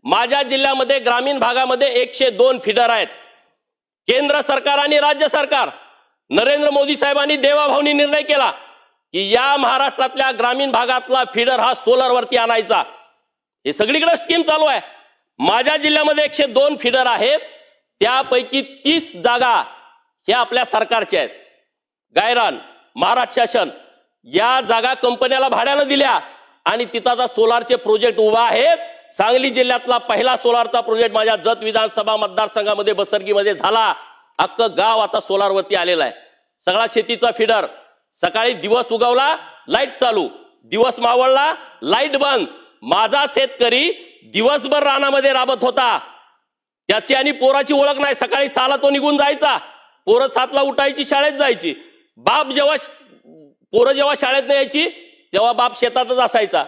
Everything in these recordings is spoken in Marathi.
माझ्या जिल्ह्यामध्ये ग्रामीण भागामध्ये 102 फीडर आहेत। केंद्र सरकार आणि राज्य सरकार नरेंद्र मोदी साहेबांनी देवाभाऊनी निर्णय केला की या महाराष्ट्रातल्या ग्रामीण भागातला फीडर हा सोलरवरती आणायचा। हे सगळीकडे स्कीम चालू आहे। माझ्या जिल्ह्यामध्ये 102 फीडर आहेत, त्यापैकी 30 जागा ह्या आपल्या सरकारच्या आहेत। गायरान महाराष्ट्र शासन या जागा कंपन्याला भाड्याने दिल्या आणि तिथं आता सोलारचे प्रोजेक्ट उभा आहेत। सांगली जिल्ह्यातला पहिला सोलारचा प्रोजेक्ट माझ्या जत विधानसभा मतदारसंघामध्ये बसरगीमध्ये झाला। अख्खं गाव आता सोलारवरती आलेलं आहे। सगळा शेतीचा फीडर, सकाळी दिवस उगवला लाईट चालू, दिवस मावळला लाईट बंद। माझा शेतकरी दिवसभर रानामध्ये राबत होता, त्याची आणि पोराची ओळख नाही। सकाळी 6ला तो निघून जायचा, पोरं 7ला उठायची, शाळेत जायची। बाप पोरं जेव्हा शाळेत यायची तेव्हा बाप शेतातच असायचा।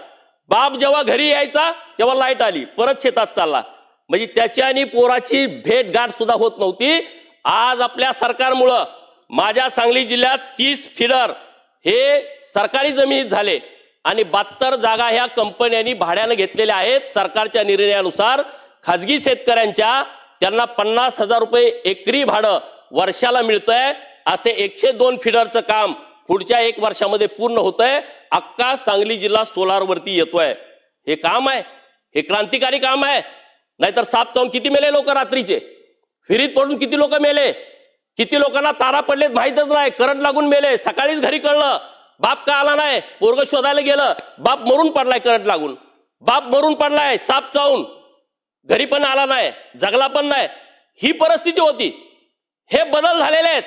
बाप जेव्हा घरी यायचा तेव्हा लाईट आली, परत शेतात चालला। म्हणजे त्याची आणि पोराची भेट गाठ सुद्धा होत नव्हती। आज आपल्या सरकारमुळे माझ्या सांगली जिल्ह्यात 30 फीडर हे सरकारी जमिनीत झाले आणि 72 जागा ह्या कंपन्यांनी भाड्याने घेतलेल्या आहेत। सरकारच्या निर्णयानुसार खाजगी शेतकऱ्यांच्या त्यांना 50,000 रुपये एकरी भाडं वर्षाला मिळतंय। असे 102 फीडरचं काम पुढच्या 1 वर्षामध्ये पूर्ण होतंय। अख्खा सांगली जिल्हा सोलारवरती येतोय। हे काम आहे, हे क्रांतिकारी काम आहे। नाहीतर साप चावून किती मेले लोक रात्रीचे, फिरीत पडून किती लोक मेले, किती लोकांना तारा पडलेत माहितच नाही, करंट लागून मेले। सकाळीच घरी कळलं, बाप का आला नाही, पोरग शोधायला गेलं, बाप मरून पडलाय करंट लागून, बाप मरून पडलाय साप चावून, घरी पण आला नाही, जगला पण नाही। ही परिस्थिती होती। हे बदल झालेले आहेत।